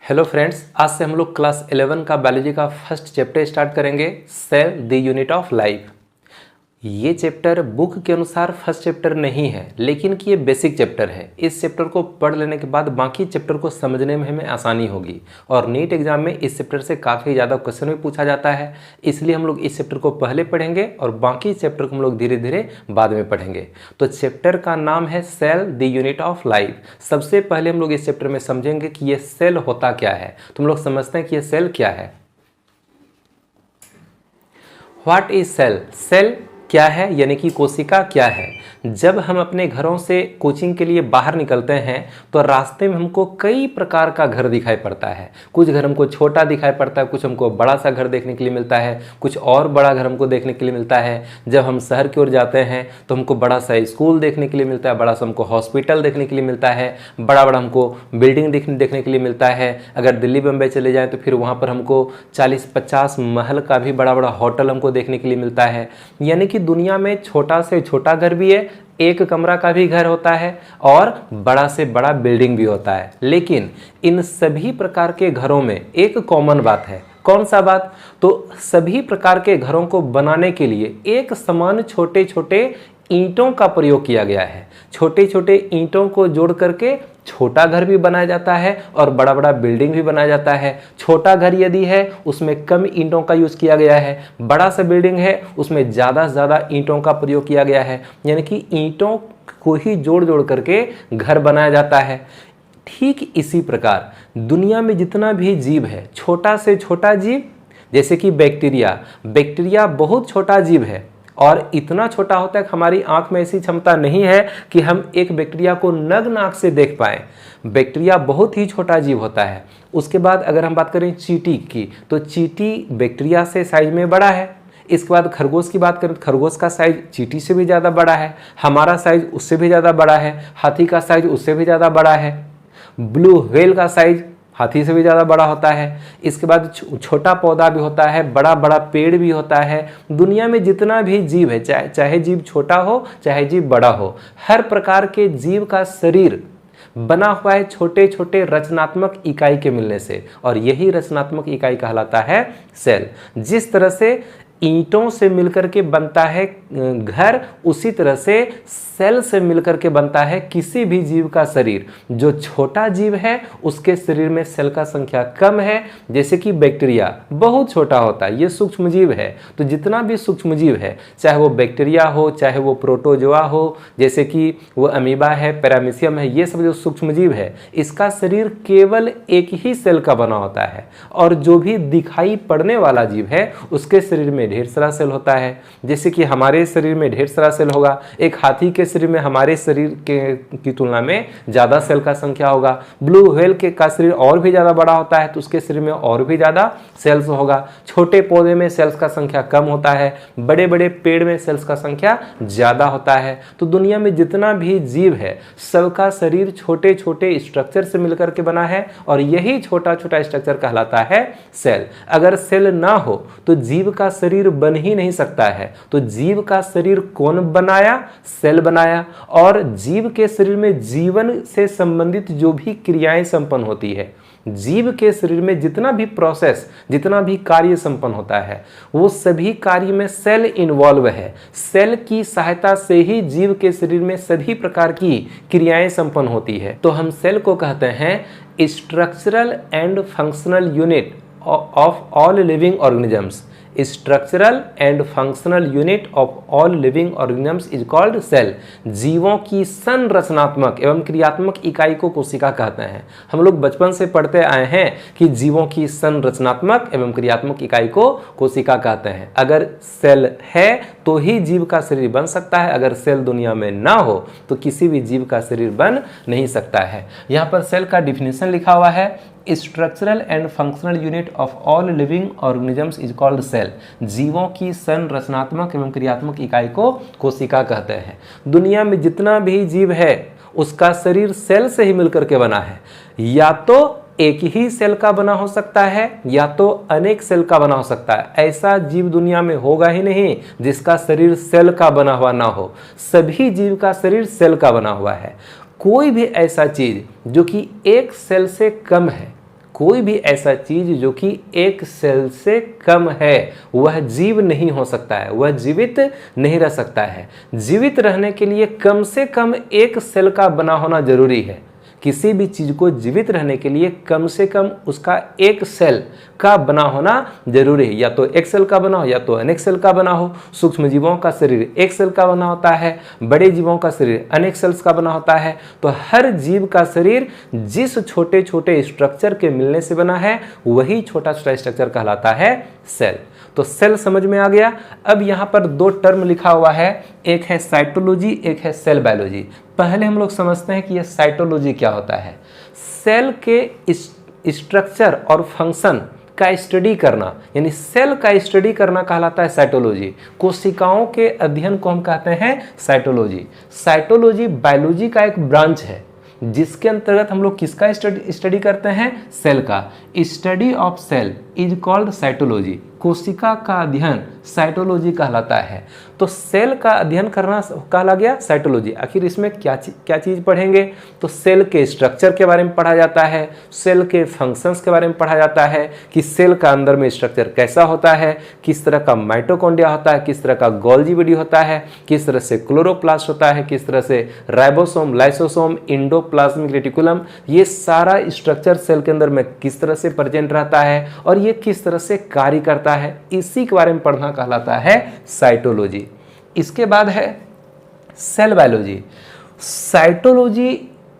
Hello friends, आज से हम लोग क्लास 11 का बायोलॉजी का फर्स्ट चैप्टर स्टार्ट करेंगे, cell the unit of life. ये चैप्टर बुक के अनुसार फर्स्ट चैप्टर नहीं है, लेकिन कि ये बेसिक चैप्टर है। इस चैप्टर को पढ़ लेने के बाद बाकी चैप्टर को समझने में हमें आसानी होगी और नीट एग्जाम में इस चैप्टर से काफ़ी ज़्यादा क्वेश्चन भी पूछा जाता है। इसलिए हम लोग इस चैप्टर को पहले पढ़ेंगे और बाकी चैप्टर को हम लोग धीरे धीरे बाद में पढ़ेंगे। तो चैप्टर का नाम है cell the unit of life. सबसे पहले हम लोग इस चैप्टर में समझेंगे कि ये सेल होता क्या है। तो हम लोग समझते हैं कि ये सेल क्या है। What is cell? सेल क्या है, यानी कि कोशिका क्या है। जब हम अपने घरों से कोचिंग के लिए बाहर निकलते हैं तो रास्ते में हमको कई प्रकार का घर दिखाई पड़ता है। कुछ घर हमको छोटा दिखाई पड़ता है, कुछ हमको बड़ा सा घर देखने के लिए मिलता है, कुछ और बड़ा घर हमको देखने के लिए मिलता है। जब हम शहर की ओर जाते हैं तो हमको बड़ा सा स्कूल देखने के लिए मिलता है, बड़ा सा हमको हॉस्पिटल देखने के लिए मिलता है, बड़ा बड़ा हमको बिल्डिंग देखने के लिए मिलता है। अगर दिल्ली बम्बई चले जाएँ तो फिर वहाँ पर हमको 40-50 महल का भी बड़ा बड़ा होटल हमको देखने के लिए मिलता है। यानी कि दुनिया में छोटा से छोटा घर भी है, एक कमरा का भी घर होता है और बड़ा से बड़ा बिल्डिंग भी होता है। लेकिन इन सभी प्रकार के घरों में एक कॉमन बात है। कौन सा बात? तो सभी प्रकार के घरों को बनाने के लिए एक समान छोटे छोटे ईंटों का प्रयोग किया गया है। छोटे छोटे ईंटों को जोड़ करके छोटा घर भी बनाया जाता है और बड़ा बड़ा बिल्डिंग भी बनाया जाता है। छोटा घर यदि है उसमें कम ईंटों का यूज किया गया है, बड़ा सा बिल्डिंग है उसमें ज़्यादा से ज़्यादा ईंटों का प्रयोग किया गया है। यानी कि ईंटों को ही जोड़ जोड़ करके घर बनाया जाता है। ठीक इसी प्रकार दुनिया में जितना भी जीव है, छोटा से छोटा जीव जैसे कि बैक्टीरिया बहुत छोटा जीव है और इतना छोटा होता है कि हमारी आंख में ऐसी क्षमता नहीं है कि हम एक बैक्टीरिया को नग्न आंख से देख पाएं। बैक्टीरिया बहुत ही छोटा जीव होता है। उसके बाद अगर हम बात करें चींटी की, तो चींटी बैक्टीरिया से साइज में बड़ा है। इसके बाद खरगोश की बात करें तो खरगोश का साइज चींटी से भी ज़्यादा बड़ा है, हमारा साइज उससे भी ज़्यादा बड़ा है, हाथी का साइज उससे भी ज़्यादा बड़ा है, ब्लू व्हेल का साइज हाथी से भी ज़्यादा बड़ा होता है। इसके बाद छोटा पौधा भी होता है, बड़ा बड़ा पेड़ भी होता है। दुनिया में जितना भी जीव है, चाहे जीव छोटा हो चाहे जीव बड़ा हो, हर प्रकार के जीव का शरीर बना हुआ है छोटे छोटे रचनात्मक इकाई के मिलने से, और यही रचनात्मक इकाई कहलाता है सेल। जिस तरह से ईंटों से मिलकर के बनता है घर, उसी तरह से सेल से मिलकर के बनता है किसी भी जीव का शरीर। जो छोटा जीव है उसके शरीर में सेल का संख्या कम है। जैसे कि बैक्टीरिया बहुत छोटा होता है, ये सूक्ष्म जीव है। तो जितना भी सूक्ष्म जीव है, चाहे वो बैक्टीरिया हो चाहे वो प्रोटोजोआ हो, जैसे कि वो अमीबा है, पैरामीशियम है, ये सब जो सूक्ष्म जीव है इसका शरीर केवल एक ही सेल का बना होता है। और जो भी दिखाई पड़ने वाला जीव है उसके शरीर में ढेर सारा सेल होता है। जैसे कि हमारे शरीर में ढेर सारा सेल होगा, एक हाथी के शरीर में हमारे शरीर की तुलना में ज्यादा सेल का संख्या होगा। ब्लू व्हेल का शरीर और भी ज्यादा बड़ा होता है तो उसके शरीर में और भी ज्यादा सेल्स होगा। छोटे पौधे में सेल्स का संख्या कम होता है, बड़े बड़े पेड़ में सेल्स का संख्या ज्यादा होता है। तो दुनिया में जितना भी जीव है सबका शरीर छोटे छोटे स्ट्रक्चर से मिलकर के बना है और यही छोटा छोटा स्ट्रक्चर कहलाता है सेल। अगर सेल ना हो तो जीव का शरीर बन ही नहीं सकता है। तो जीव का शरीर कौन बनाया? सेल बनाया। और जीव के शरीर में जीवन से संबंधित जो भी क्रियाएं संपन्न होती है, जीव के शरीर में जितना भी प्रोसेस, जितना भी कार्य संपन्न होता है, वो सभी कार्य में सेल इन्वॉल्व है। सेल की सहायता से ही जीव के शरीर में सभी प्रकार की क्रियाएं संपन्न होती है। तो हम सेल को कहते हैं structural and functional unit of all living organisms. Structural and functional unit of all living organisms is called cell. जीवों की संरचनात्मक एवं क्रियात्मक इकाई को कोशिका कहते हैं। हम लोग बचपन से पढ़ते आए हैं कि जीवों की संरचनात्मक एवं क्रियात्मक इकाई को कोशिका कहते हैं। अगर सेल है तो ही जीव का शरीर बन सकता है, अगर सेल दुनिया में ना हो तो किसी भी जीव का शरीर बन नहीं सकता है। यहाँ पर सेल का डिफिनेशन लिखा हुआ है, structural and functional unit of all living organisms is called cell. जीवों की संरचनात्मक एवं क्रियात्मक इकाई को कोशिका कहते हैं। दुनिया में जितना भी जीव है उसका शरीर सेल से ही मिलकर के बना है। या तो एक ही सेल का बना हो सकता है या तो अनेक सेल का बना हो सकता है। ऐसा जीव दुनिया में होगा ही नहीं जिसका शरीर सेल का बना हुआ ना हो। सभी जीव का शरीर सेल का बना हुआ है। कोई भी ऐसा चीज जो कि एक सेल से कम है, कोई भी ऐसा चीज जो कि एक सेल से कम है वह जीव नहीं हो सकता है, वह जीवित नहीं रह सकता है। जीवित रहने के लिए कम से कम एक सेल का बना होना जरूरी है। किसी भी चीज को जीवित रहने के लिए कम से कम उसका एक सेल का बना होना जरूरी है। या तो एक सेल का बना हो या तो अनेक सेल का बना हो। सूक्ष्म जीवों का शरीर एक सेल का बना होता है, बड़े जीवों का शरीर अनेक सेल्स का बना होता है। तो हर जीव का शरीर जिस छोटे छोटे स्ट्रक्चर के मिलने से बना है वही छोटा छोटा स्ट्रक्चर कहलाता है सेल। तो सेल समझ में आ गया। अब यहाँ पर दो टर्म लिखा हुआ है, एक है साइटोलॉजी, एक है सेल बायोलॉजी। पहले हम लोग समझते हैं कि यह साइटोलॉजी क्या होता है। सेल के स्ट्रक्चर और फंक्शन का स्टडी करना, यानी सेल का स्टडी करना कहलाता है साइटोलॉजी। कोशिकाओं के अध्ययन को हम कहते हैं साइटोलॉजी। साइटोलॉजी बायोलॉजी का एक ब्रांच है जिसके अंतर्गत हम लोग किसका स्टडी करते हैं, सेल का। Study of cell is called cytology. कोशिका का अध्ययन साइटोलॉजी कहलाता है। तो सेल का अध्ययन करना कहला गया साइटोलॉजी। आखिर इसमें क्या चीज पढ़ेंगे, तो सेल के स्ट्रक्चर के बारे में पढ़ा जाता है, सेल के फंक्शंस के बारे में पढ़ा जाता है कि सेल का अंदर में स्ट्रक्चर कैसा होता है, किस तरह का माइटोकॉन्ड्रिया होता है, किस तरह का गोल्जी बॉडी होता है, किस तरह से क्लोरोप्लास्ट होता है, किस तरह से राइबोसोम, लाइसोसोम, इंडोप्लाज्मिक रेटिकुलम, ये सारा स्ट्रक्चर सेल के अंदर में किस तरह से प्रेजेंट रहता है और ये किस तरह से कार्य करता है, इसी के बारे में पढ़ना कहलाता है साइटोलॉजी। इसके बाद है सेल बायोलॉजी। साइटोलॉजी,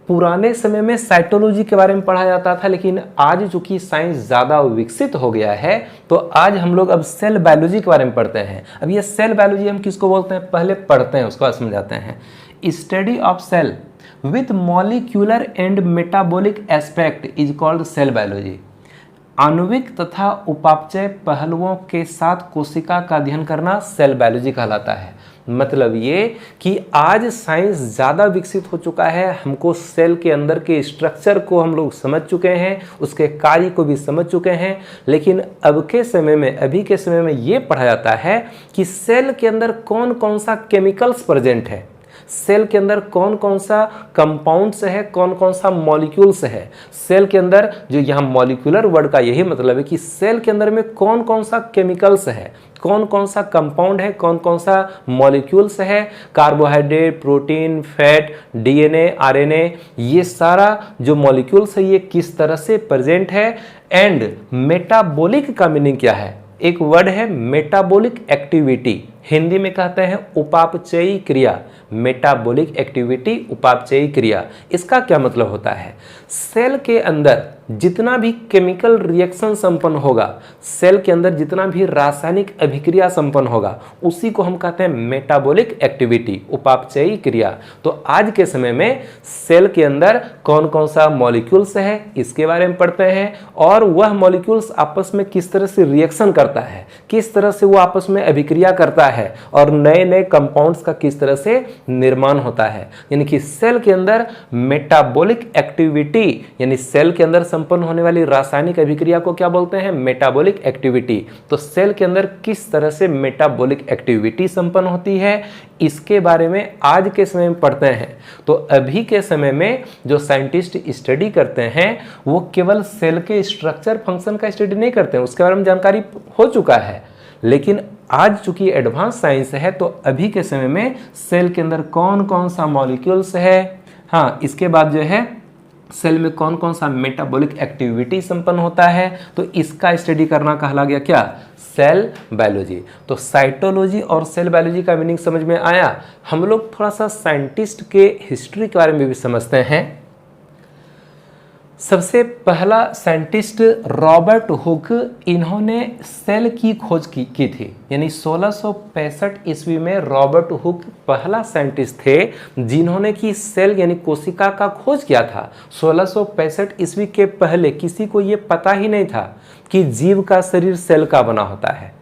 पुराने समय में साइटोलॉजी के बारे में पढ़ा जाता था, लेकिन आज चूंकि साइंस ज्यादा विकसित हो गया है तो आज हम लोग अब सेल बायोलॉजी के बारे में पढ़ते हैं। अब ये सेल बायोलॉजी हम किसको बोलते हैं, पहले पढ़ते हैं उसको समझाते हैं। Study of cell with molecular and metabolic aspect is called cell biology. आणविक तथा उपापचय पहलुओं के साथ कोशिका का अध्ययन करना सेल बायोलॉजी कहलाता है। मतलब ये कि आज साइंस ज़्यादा विकसित हो चुका है, हमको सेल के अंदर के स्ट्रक्चर को हम लोग समझ चुके हैं, उसके कार्य को भी समझ चुके हैं, लेकिन अब के समय में, अभी के समय में ये पढ़ा जाता है कि सेल के अंदर कौन कौन सा केमिकल्स प्रेजेंट है, सेल के अंदर कौन कौन सा कंपाउंड्स है, कौन कौन सा मॉलिक्यूल्स है। सेल के अंदर, जो यहाँ मॉलिक्यूलर वर्ड का यही मतलब है कि सेल के अंदर में कौन कौन सा केमिकल्स है, कौन कौन सा कंपाउंड है, कौन कौन सा मॉलिक्यूल्स है, carbohydrate, protein, fat, DNA, RNA, ये सारा जो मॉलिक्यूल्स है ये किस तरह से प्रेजेंट है। एंड मेटाबॉलिक का मीनिंग क्या है, एक वर्ड है मेटाबॉलिक एक्टिविटी, हिंदी में कहते हैं उपापचयी क्रिया। मेटाबॉलिक एक्टिविटी, उपापचयी क्रिया, इसका क्या मतलब होता है, सेल के अंदर जितना भी केमिकल रिएक्शन संपन्न होगा, सेल के अंदर जितना भी रासायनिक अभिक्रिया संपन्न होगा, उसी को हम कहते हैं मेटाबॉलिक एक्टिविटी, उपापचयी क्रिया। तो आज के समय में सेल के अंदर कौन कौन सा मॉलिक्यूल्स है इसके बारे में पढ़ते हैं, और वह मॉलिक्यूल्स आपस में किस तरह से रिएक्शन करता है, किस तरह से वो आपस में अभिक्रिया करता है, और नए नए कंपाउंड्स का किस तरह से निर्माण होता है। यानी कि सेल के अंदर मेटाबॉलिक एक्टिविटी, यानी सेल के अंदर संपन्न होने वाली रासायनिक अभिक्रिया को क्या बोलते हैं, मेटाबॉलिक एक्टिविटी। तो सेल के अंदर किस तरह से मेटाबॉलिक एक्टिविटी संपन्न होती है, इसके बारे में आज के समय में पढ़ते हैं। तो अभी के समय में जो साइंटिस्ट स्टडी करते हैं वो केवल सेल के स्ट्रक्चर फंक्शन का स्टडी नहीं करते हैं, उसके बारे में जानकारी हो चुका है, लेकिन आज चूंकि एडवांस साइंस है तो अभी के समय में सेल के अंदर कौन कौन सा मॉलिक्यूल्स है, हाँ, इसके बाद जो है सेल में कौन कौन सा मेटाबॉलिक एक्टिविटी संपन्न होता है, तो इसका स्टडी करना कहला गया क्या, सेल बायोलॉजी। तो साइटोलॉजी और सेल बायोलॉजी का मीनिंग समझ में आया। हम लोग थोड़ा सा साइंटिस्ट के हिस्ट्री के बारे में भी समझते हैं। सबसे पहला साइंटिस्ट रॉबर्ट हुक, इन्होंने सेल की खोज की थी, यानी 1665 ईस्वी में रॉबर्ट हुक पहला साइंटिस्ट थे जिन्होंने की सेल यानी कोशिका का खोज किया था। 1665 ईस्वी के पहले किसी को यह पता ही नहीं था कि जीव का शरीर सेल का बना होता है।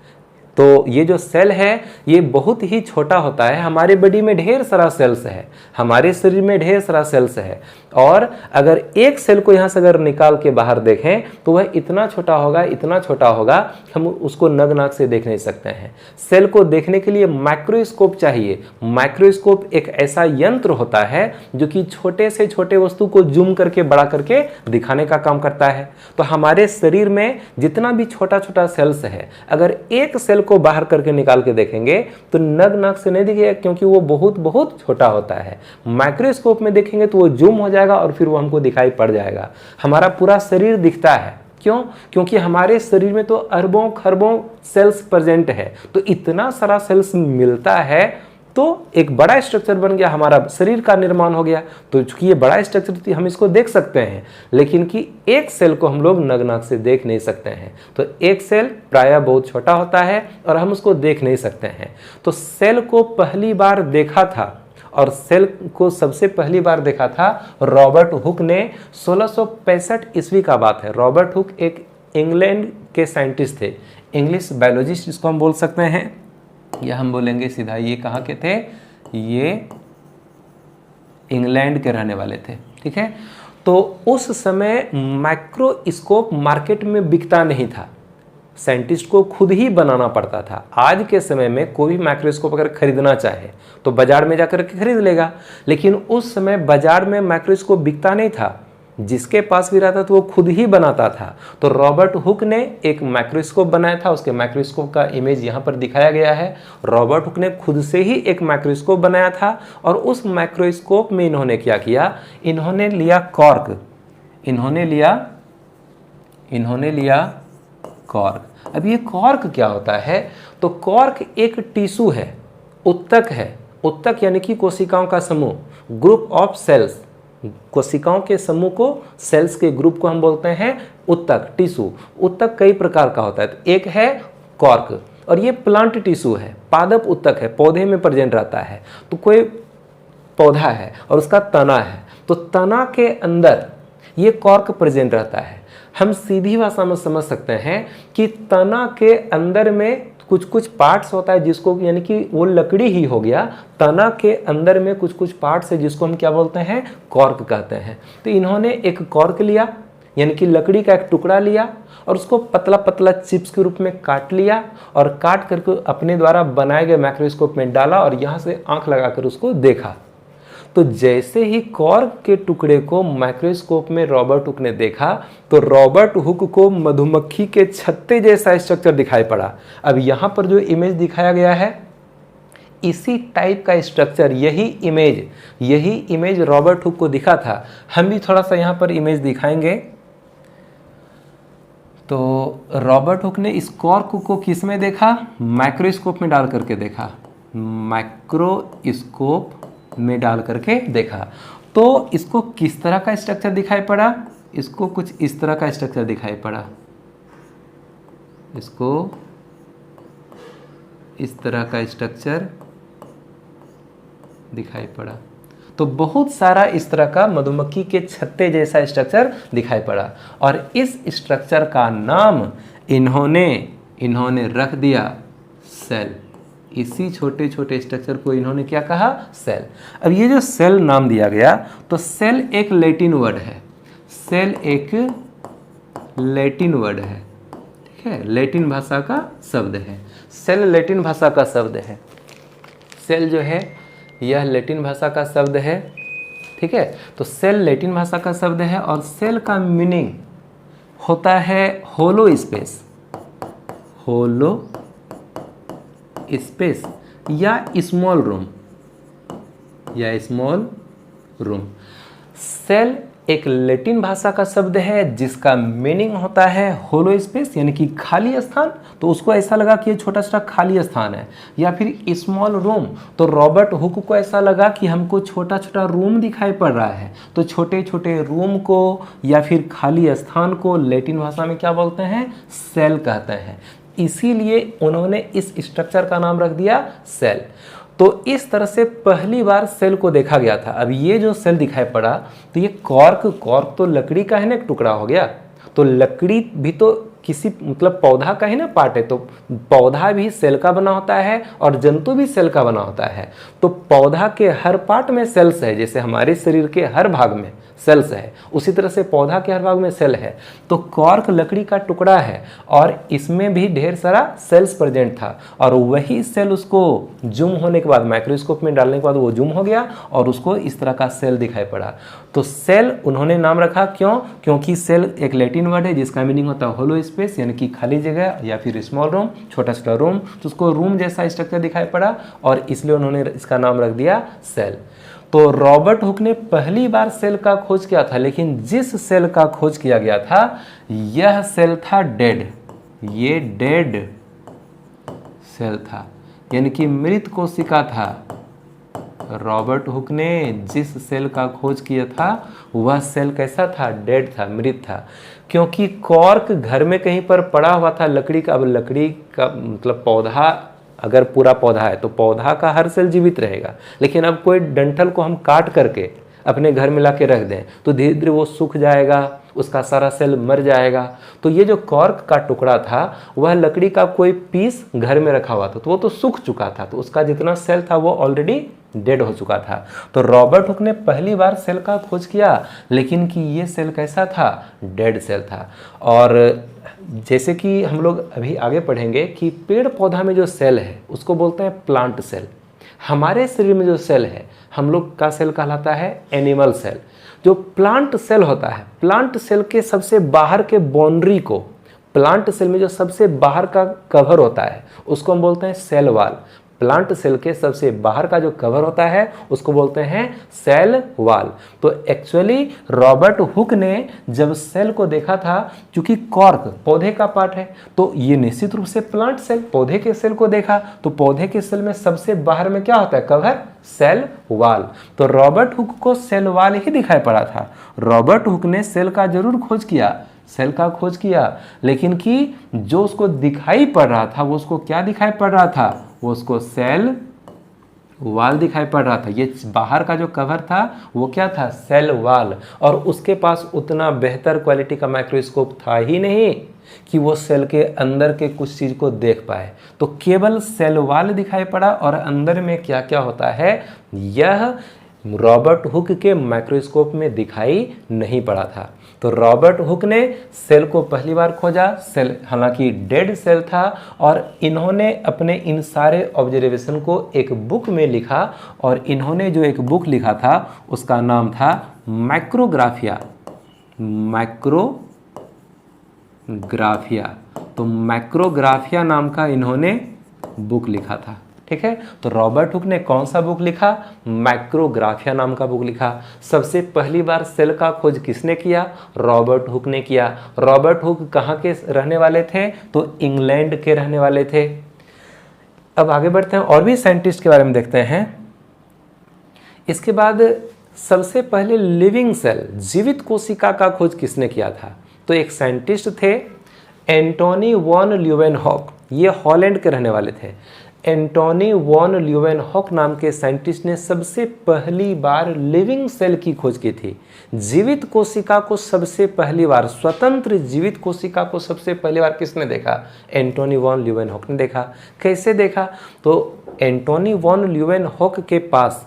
तो ये जो सेल है ये बहुत ही छोटा होता है। हमारे बॉडी में ढेर सारा सेल्स है, हमारे शरीर में ढेर सारा सेल्स है, और अगर एक सेल को यहाँ से अगर निकाल के बाहर देखें तो वह इतना छोटा होगा, इतना छोटा होगा, हम उसको नग नाक से देख नहीं सकते हैं। सेल को देखने के लिए माइक्रोस्कोप चाहिए। माइक्रोस्कोप एक ऐसा यंत्र होता है जो कि छोटे से छोटे वस्तु को जूम करके बड़ा करके दिखाने का काम करता है। तो हमारे शरीर में जितना भी छोटा छोटा सेल्स है, अगर एक सेल को बाहर करके निकाल के देखेंगे तो नग नाक से नहीं दिखेगा, क्योंकि वो बहुत बहुत छोटा होता है। माइक्रोस्कोप में देखेंगे तो वो जूम हो जाएगा और फिर वो हमको दिखाई पड़ जाएगा। हमारा पूरा शरीर दिखता है, क्यों? क्योंकि हमारे शरीर में तो अरबों खरबों सेल्स प्रेजेंट है। तो इतना सारा सेल्स मिलता है तो एक बड़ा स्ट्रक्चर बन गया, हमारा शरीर का निर्माण हो गया। तो चूंकि ये बड़ा स्ट्रक्चर हम इसको देख सकते हैं, लेकिन कि एक सेल को हम लोग नग नाक से देख नहीं सकते हैं। तो एक सेल प्रायः बहुत छोटा होता है और हम उसको देख नहीं सकते हैं। तो सेल को पहली बार देखा था, और सेल को सबसे पहली बार देखा था रॉबर्ट हुक ने। 1665 ईस्वी का बात है। रॉबर्ट हुक एक इंग्लैंड के साइंटिस्ट थे, इंग्लिश बायोलॉजिस्ट इसको हम बोल सकते हैं, या हम बोलेंगे सीधा ये कहाँ के थे, ये इंग्लैंड के रहने वाले थे। ठीक है, तो उस समय माइक्रोस्कोप मार्केट में बिकता नहीं था, साइंटिस्ट को खुद ही बनाना पड़ता था। आज के समय में कोई भी माइक्रोस्कोप अगर खरीदना चाहे तो बाजार में जाकर के खरीद लेगा, लेकिन उस समय बाजार में माइक्रोस्कोप बिकता नहीं था। जिसके पास भी रहता था वो खुद ही बनाता था। तो रॉबर्ट हुक ने एक माइक्रोस्कोप बनाया था, उसके माइक्रोस्कोप का इमेज यहाँ पर दिखाया गया है। रॉबर्ट हुक ने खुद से ही एक माइक्रोस्कोप बनाया था, और उस माइक्रोस्कोप में इन्होंने क्या किया, इन्होंने लिया कॉर्क, इन्होंने लिया कॉर्क। अब ये कॉर्क क्या होता है, तो कॉर्क एक टिश्यू है, उत्तक है। उत्तक यानी कि कोशिकाओं का समूह, ग्रुप ऑफ सेल्स। कोशिकाओं के समूह को, सेल्स के ग्रुप को हम बोलते हैं उत्तक, टिश्यू। उत्तक कई प्रकार का होता है, तो एक है कॉर्क, और ये प्लांट टिश्यू है, पादप उत्तक है, पौधे में प्रेजेंट रहता है। तो कोई पौधा है और उसका तना है, तो तना के अंदर ये कॉर्क प्रेजेंट रहता है। हम सीधी भाषा में समझ सकते हैं कि तना के अंदर में कुछ कुछ पार्ट्स होता है जिसको, यानी कि वो लकड़ी ही हो गया। तना के अंदर में कुछ कुछ पार्ट्स है जिसको हम क्या बोलते हैं, कॉर्क कहते हैं। तो इन्होंने एक कॉर्क लिया, यानी कि लकड़ी का एक टुकड़ा लिया, और उसको पतला पतला चिप्स के रूप में काट लिया, और काट करके अपने द्वारा बनाए गए माइक्रोस्कोप में डाला, और यहाँ से आंख लगाकर उसको देखा। तो जैसे ही कॉर्क के टुकड़े को माइक्रोस्कोप में रॉबर्ट हुक ने देखा, तो रॉबर्ट हुक को मधुमक्खी के छत्ते जैसा स्ट्रक्चर दिखाई पड़ा। अब यहाँ पर जो इमेज दिखाया गया है, इसी टाइप का स्ट्रक्चर, यही इमेज रॉबर्ट हुक को दिखा था। हम भी थोड़ा सा यहाँ पर इमेज दिखाएंगे। तो रॉबर्ट हुक ने इस कॉर्क को किस में देखा, माइक्रोस्कोप में डाल करके देखा, माइक्रोस्कोप में डाल करके देखा। तो इसको किस तरह का स्ट्रक्चर दिखाई पड़ा, इसको कुछ इस तरह का स्ट्रक्चर दिखाई पड़ा, इसको इस तरह का स्ट्रक्चर दिखाई पड़ा। तो बहुत सारा इस तरह का मधुमक्खी के छत्ते जैसा स्ट्रक्चर दिखाई पड़ा, और इस स्ट्रक्चर का नाम इन्होंने रख दिया सेल। इसी छोटे छोटे स्ट्रक्चर को इन्होंने क्या कहा, सेल। अब ये जो सेल नाम दिया गया, तो सेल एक लैटिन वर्ड है, सेल एक लैटिन वर्ड है, ठीक है, लैटिन भाषा का शब्द है। सेल लैटिन भाषा का शब्द है, सेल जो है यह लैटिन भाषा का शब्द है, ठीक है। तो सेल लैटिन भाषा का शब्द है, और सेल का मीनिंग होता है होलो स्पेस, होलो स्पेस या स्मॉल रूम। सेल एक लैटिन भाषा का शब्द है जिसका मीनिंग होता है होलो स्पेस, यानी कि खाली स्थान। तो उसको ऐसा लगा कि ये छोटा सा खाली स्थान है, या फिर स्मॉल रूम। तो रॉबर्ट हुक को ऐसा लगा कि हमको छोटा छोटा रूम दिखाई पड़ रहा है, तो छोटे छोटे रूम को या फिर खाली स्थान को लैटिन भाषा में क्या बोलते हैं, सेल कहते हैं। इसीलिए उन्होंने इस स्ट्रक्चर का नाम रख दिया सेल। तो इस तरह से पहली बार सेल को देखा गया था। अब ये जो सेल दिखाई पड़ा, तो ये कॉर्क तो लकड़ी का है ना, एक टुकड़ा हो गया, तो लकड़ी भी तो किसी मतलब पौधा का ही ना पार्ट है, तो पौधा भी सेल का बना होता है और जंतु भी सेल का बना होता है। तो पौधा के हर पार्ट में सेल्स है, जैसे हमारे शरीर के हर भाग में सेल्स है, उसी तरह से पौधा के हर भाग में सेल है। तो कॉर्क लकड़ी का टुकड़ा है और इसमें भी ढेर सारा सेल्स प्रेजेंट था, और वही सेल उसको जूम होने के बाद, माइक्रोस्कोप में डालने के बाद वो जूम हो गया और उसको इस तरह का सेल दिखाई पड़ा। तो सेल उन्होंने नाम रखा, क्यों? क्योंकि सेल एक लैटिन वर्ड है जिसका मीनिंग होता है होलो स्पेस, यानी कि खाली जगह या फिर स्मॉल रूम, छोटा छोटा रूम। तो उसको रूम जैसा स्ट्रक्चर दिखाई पड़ा और इसलिए उन्होंने इसका नाम रख दिया सेल। तो रॉबर्ट हुक ने पहली बार सेल का खोज किया था, लेकिन जिस सेल का खोज किया गया था यह सेल था डेड। ये डेड सेल था, यानी कि मृत कोशिका था। रॉबर्ट हुक ने जिस सेल का खोज किया था वह सेल कैसा था? डेड था, मृत था। क्योंकि कॉर्क घर में कहीं पर पड़ा हुआ था लकड़ी का। अब लकड़ी का मतलब पौधा, अगर पूरा पौधा है तो पौधा का हर सेल जीवित रहेगा, लेकिन अब कोई डंठल को हम काट करके अपने घर में ला के रख दें तो धीरे धीरे वो सूख जाएगा, उसका सारा सेल मर जाएगा। तो ये जो कॉर्क का टुकड़ा था वह लकड़ी का कोई पीस घर में रखा हुआ था, तो वो तो सूख चुका था, तो उसका जितना सेल था वो ऑलरेडी डेड हो चुका था। तो रॉबर्ट हुक ने पहली बार सेल का खोज किया, लेकिन कि ये सेल कैसा था? डेड सेल था। और जैसे कि हम लोग अभी आगे पढ़ेंगे कि पेड़ पौधा में जो सेल है उसको बोलते हैं प्लांट सेल। हमारे शरीर में जो सेल है हम लोग का सेल कहलाता है एनिमल सेल। जो प्लांट सेल होता है, प्लांट सेल के सबसे बाहर के बाउंड्री को, प्लांट सेल में जो सबसे बाहर का कवर होता है उसको हम बोलते हैं सेल वॉल। प्लांट सेल के सबसे बाहर का जो कवर होता है उसको बोलते हैं सेल वॉल। तो एक्चुअली रॉबर्ट हुक ने जब सेल को देखा था, क्योंकि कॉर्क पौधे का पार्ट है, तो ये निश्चित रूप से प्लांट सेल, पौधे के सेल को देखा, तो पौधे के सेल में सबसे बाहर में क्या होता है? Cover, cell wall. तो रॉबर्ट हुक को सेल वॉल ही दिखाई पड़ा था। रॉबर्ट हुक ने सेल का जरूर खोज किया, सेल का खोज किया, लेकिन कि जो उसको दिखाई पड़ रहा था वो उसको क्या दिखाई पड़ रहा था? वो उसको सेल वॉल दिखाई पड़ रहा था। ये बाहर का जो कवर था वो क्या था? Cell wall. और उसके पास उतना बेहतर क्वालिटी का माइक्रोस्कोप था ही नहीं कि वो सेल के अंदर के कुछ चीज को देख पाए। तो केवल सेल वॉल दिखाई पड़ा और अंदर में क्या क्या होता है यह रॉबर्ट हुक के माइक्रोस्कोप में दिखाई नहीं पड़ा था। तो रॉबर्ट हुक ने सेल को पहली बार खोजा। सेल हालांकि डेड सेल था, और इन्होंने अपने इन सारे ऑब्जर्वेशन को एक बुक में लिखा, और इन्होंने जो एक बुक लिखा था उसका नाम था माइक्रोग्राफिया। माइक्रोग्राफिया, तो माइक्रोग्राफिया नाम का इन्होंने बुक लिखा था। ठीक है, तो रॉबर्ट हुक ने कौन सा बुक लिखा? माइक्रोग्राफिया नाम का बुक लिखा। सबसे पहली बार सेल का खोज किसने किया? रॉबर्ट हुक ने किया। रॉबर्ट हुक कहाँ के रहने वाले थे? तो इंग्लैंड के रहने वाले थे। अब आगे बढ़ते हैं और भी साइंटिस्ट के बारे में देखते हैं। इसके बाद सबसे पहले लिविंग सेल, जीवित कोशिका का खोज किसने किया था? तो एक साइंटिस्ट थे एंटोनी वॉन ल्यूवेनहॉक। ये हॉलैंड के रहने वाले थे। एंटोनी वॉन ल्यूवेनहॉक नाम के साइंटिस्ट ने सबसे पहली बार लिविंग सेल की खोज की थी। जीवित कोशिका को सबसे पहली बार, स्वतंत्र जीवित कोशिका को सबसे पहली बार किसने देखा? एंटोनी वॉन ल्यूवेनहॉक ने देखा। कैसे देखा? तो एंटोनी वॉन ल्यूवेनहॉक के पास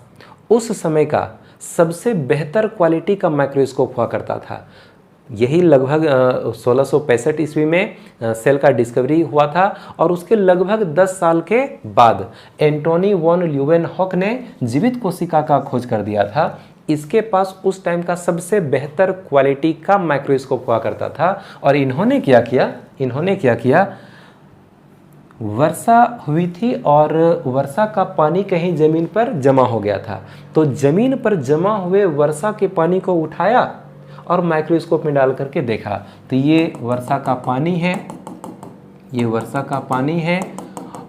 उस समय का सबसे बेहतर क्वालिटी का माइक्रोस्कोप हुआ करता था। यही लगभग 1665 ईस्वी में सेल का डिस्कवरी हुआ था, और उसके लगभग 10 साल के बाद एंटोनी वॉन ल्यूवेनहॉक ने जीवित कोशिका का खोज कर दिया था। इसके पास उस टाइम का सबसे बेहतर क्वालिटी का माइक्रोस्कोप हुआ करता था। और इन्होंने क्या किया? वर्षा हुई थी और वर्षा का पानी कहीं जमीन पर जमा हो गया था, तो जमीन पर जमा हुए वर्षा के पानी को उठाया और माइक्रोस्कोप में डाल करके देखा। तो ये वर्षा का पानी है, ये वर्षा का पानी है,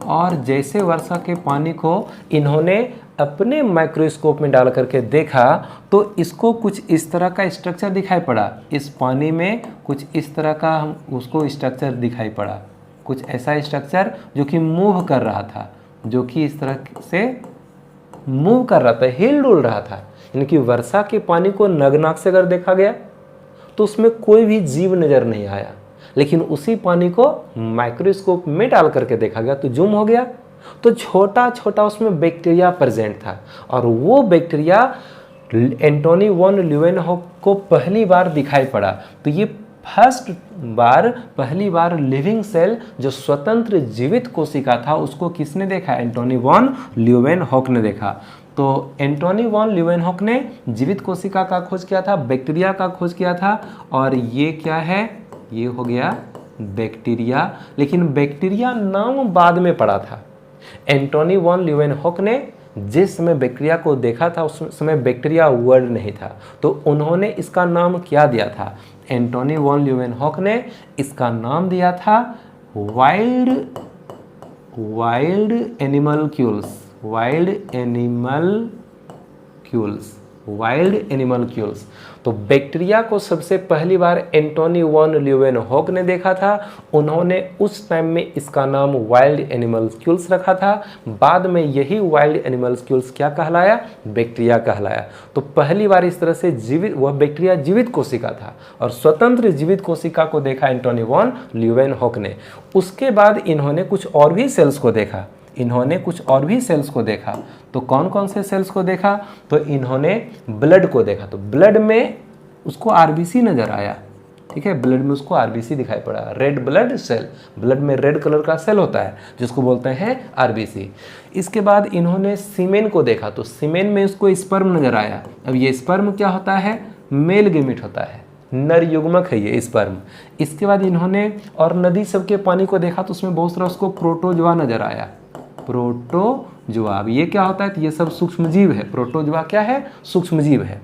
और जैसे वर्षा के पानी को इन्होंने अपने माइक्रोस्कोप में डाल करके देखा तो इसको कुछ इस तरह का स्ट्रक्चर दिखाई पड़ा। इस पानी में कुछ इस तरह का उसको स्ट्रक्चर दिखाई पड़ा, कुछ ऐसा स्ट्रक्चर जो कि मूव कर रहा था, जो कि इस तरह से मूव कर रहा था, हिल डुल रहा था। यानी कि वर्षा के पानी को नग्न आंख से अगर देखा गया तो उसमें कोई भी जीव नज़र नहीं आया। लेकिन उसी पानी को माइक्रोस्कोप में डाल करके देखा गया तो जूम हो गया, तो छोटा छोटा उसमें बैक्टीरिया प्रेजेंट था। और वो बैक्टीरिया एंटोनी वॉन ल्यूवेनहॉक को पहली बार दिखाई पड़ा। तो ये पहली बार लिविंग सेल जो स्वतंत्र जीवित कोशिका था उसको किसने देखा? एंटोनी वॉन ल्यूवेनहॉक ने देखा। तो एंटोनी वॉन ल्यूवेनहॉक ने जीवित कोशिका का खोज किया था, बैक्टीरिया का खोज किया था। और ये क्या है? ये हो गया बैक्टीरिया। लेकिन बैक्टीरिया नाम बाद में पड़ा था। एंटोनी वॉन ल्यूवेनहॉक ने जिस समय बैक्टीरिया को देखा था उस समय बैक्टीरिया वर्ड नहीं था, तो उन्होंने इसका नाम क्या दिया था? एंटोनी वॉन ल्यूवेनहॉक ने इसका नाम दिया था वाइल्ड एनिमल्क्यूल्स। तो बैक्टीरिया को सबसे पहली बार एंटोनी वॉन ल्यूवेनहॉक ने देखा था। उन्होंने उस टाइम में इसका नाम वाइल्ड एनिमल्क्यूल्स रखा था। बाद में यही वाइल्ड एनिमल्क्यूल्स क्या कहलाया? बैक्टीरिया कहलाया। तो पहली बार इस तरह से वह बैक्टीरिया जीवित कोशिका था और स्वतंत्र जीवित कोशिका को देखा एंटोनी वॉन ल्यूवेनहॉक ने। उसके बाद इन्होंने कुछ और भी सेल्स को देखा। तो कौन कौन से सेल्स को देखा? तो इन्होंने ब्लड को देखा। तो ब्लड में उसको आरबीसी नजर आया, ठीक है, ब्लड में उसको आरबीसी दिखाई पड़ा, रेड ब्लड सेल। ब्लड में रेड कलर का सेल होता है जिसको बोलते हैं आरबीसी। इसके बाद इन्होंने सीमेन को देखा। तो सीमेन में उसको स्पर्म नजर आया। अब ये स्पर्म क्या होता है? मेल गेमिट होता है, नर युग्मक है ये स्पर्म। इसके बाद इन्होंने और नदी सबके पानी को देखा तो उसमें बहुत सारा उसको प्रोटोजोआ नजर आया। प्रोटोजोआ, अब ये क्या होता है? तो ये सब सूक्ष्म जीव है। प्रोटोजोआ क्या है? सूक्ष्म जीव है।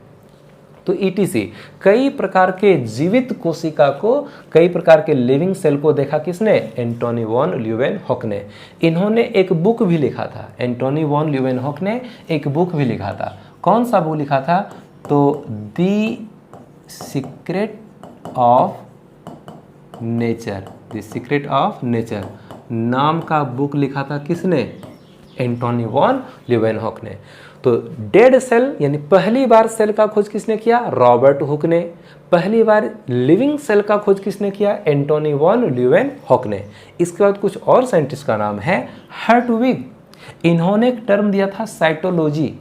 तो ईटीसी कई प्रकार के जीवित कोशिका को, कई प्रकार के लिविंग सेल को देखा किसने? एंटोनी वॉन ल्यूवेनहॉक ने। इन्होंने एक बुक भी लिखा था। एंटोनी वॉन ल्यूवेनहॉक ने एक बुक भी लिखा था। कौन सा बुक लिखा था? तो द सीक्रेट ऑफ नेचर नाम का बुक लिखा था किसने? एंटोनी वॉन ल्यूवेनहॉक ने। तो डेड सेल यानी पहली बार सेल का खोज किसने किया? रॉबर्ट हुक ने। पहली बार लिविंग सेल का खोज किसने किया? एंटोनी वॉन ल्यूवेनहॉक ने। इसके बाद कुछ और साइंटिस्ट का नाम है हर्टविग। इन्होंने एक टर्म दिया था साइटोलॉजी।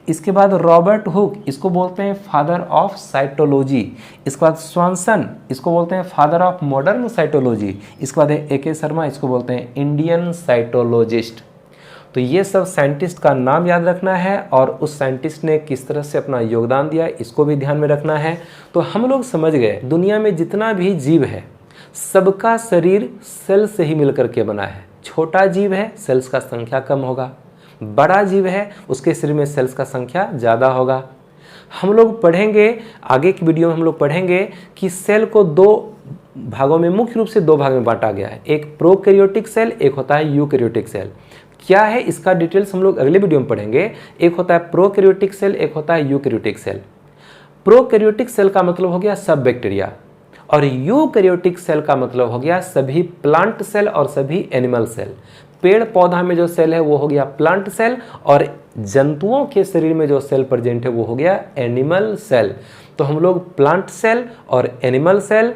इसके बाद रॉबर्ट हुक, इसको बोलते हैं फादर ऑफ साइटोलॉजी। इसके बाद स्वानसन, इसको बोलते हैं फादर ऑफ मॉडर्न साइटोलॉजी। इसके बाद ए.के. शर्मा, इसको बोलते हैं इंडियन साइटोलॉजिस्ट। तो ये सब साइंटिस्ट का नाम याद रखना है और उस साइंटिस्ट ने किस तरह से अपना योगदान दिया इसको भी ध्यान में रखना है। तो हम लोग समझ गए दुनिया में जितना भी जीव है सबका शरीर सेल से ही मिलकर के बना है। छोटा जीव है, सेल्स का संख्या कम होगा। बड़ा जीव है, उसके शरीर में सेल्स का संख्या ज़्यादा होगा। हम लोग पढ़ेंगे आगे की वीडियो में, हम लोग पढ़ेंगे कि सेल को दो भागों में, मुख्य रूप से दो भाग में बांटा गया है। एक प्रोकैरियोटिक सेल, एक होता है यूकैरियोटिक सेल। क्या है इसका डिटेल्स हम लोग अगले वीडियो में पढ़ेंगे। एक होता है प्रोकैरियोटिक सेल, एक होता है यूकैरियोटिक सेल। प्रोकैरियोटिक सेल का मतलब हो गया सब बैक्टीरिया और यूकैरियोटिक सेल का मतलब हो गया सभी प्लांट सेल और सभी एनिमल सेल। पेड़ पौधा में जो सेल है वो हो गया प्लांट सेल और जंतुओं के शरीर में जो सेल प्रेजेंट है वो हो गया एनिमल सेल। तो हम लोग प्लांट सेल और एनिमल सेल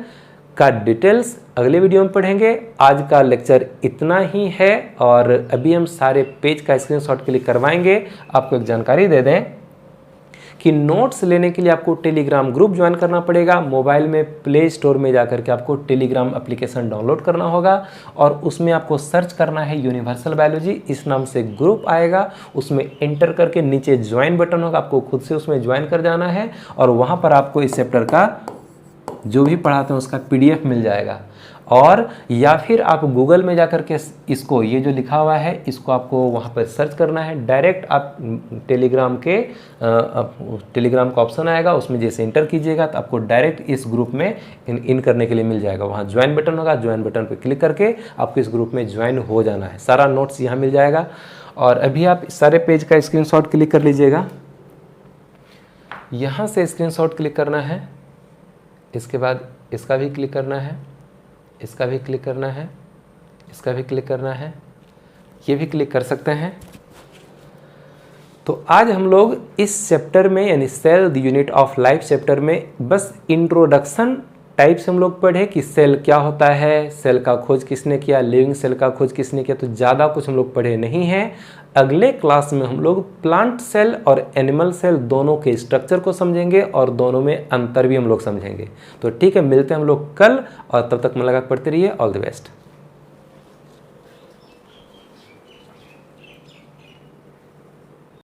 का डिटेल्स अगले वीडियो में पढ़ेंगे। आज का लेक्चर इतना ही है और अभी हम सारे पेज का स्क्रीनशॉट क्लिक करवाएंगे। आपको एक जानकारी दे दें कि नोट्स लेने के लिए आपको टेलीग्राम ग्रुप ज्वाइन करना पड़ेगा। मोबाइल में प्ले स्टोर में जाकर के आपको टेलीग्राम एप्लीकेशन डाउनलोड करना होगा और उसमें आपको सर्च करना है यूनिवर्सल बायोलॉजी, इस नाम से ग्रुप आएगा। उसमें एंटर करके नीचे ज्वाइन बटन होगा, आपको खुद से उसमें ज्वाइन कर जाना है और वहाँ पर आपको इस चैप्टर का जो भी पढ़ाते हैं उसका PDF मिल जाएगा। और या फिर आप गूगल में जाकर के इसको, ये जो लिखा हुआ है इसको आपको वहाँ पर सर्च करना है। डायरेक्ट आप टेलीग्राम का ऑप्शन आएगा, उसमें जैसे इंटर कीजिएगा तो आपको डायरेक्ट इस ग्रुप में इन करने के लिए मिल जाएगा। वहाँ ज्वाइन बटन होगा, ज्वाइन बटन पर क्लिक करके आपको इस ग्रुप में ज्वाइन हो जाना है। सारा नोट्स यहाँ मिल जाएगा। और अभी आप सारे पेज का स्क्रीनशॉट क्लिक कर लीजिएगा। यहाँ से स्क्रीनशॉट क्लिक करना है, इसके बाद इसका भी क्लिक करना है, इसका भी क्लिक करना है, इसका भी क्लिक करना है, ये भी क्लिक कर सकते हैं। तो आज हम लोग इस चैप्टर में यानी cell the unit of life chapter में बस इंट्रोडक्शन टाइप से हम लोग पढ़े कि सेल क्या होता है, सेल का खोज किसने किया, लिविंग सेल का खोज किसने किया, तो ज़्यादा कुछ हम लोग पढ़े नहीं हैं। अगले क्लास में हम लोग प्लांट सेल और एनिमल सेल दोनों के स्ट्रक्चर को समझेंगे और दोनों में अंतर भी हम लोग समझेंगे। तो ठीक है, मिलते हैं हम लोग कल, और तब तक मुलाकात पढ़ते रहिए। All the best.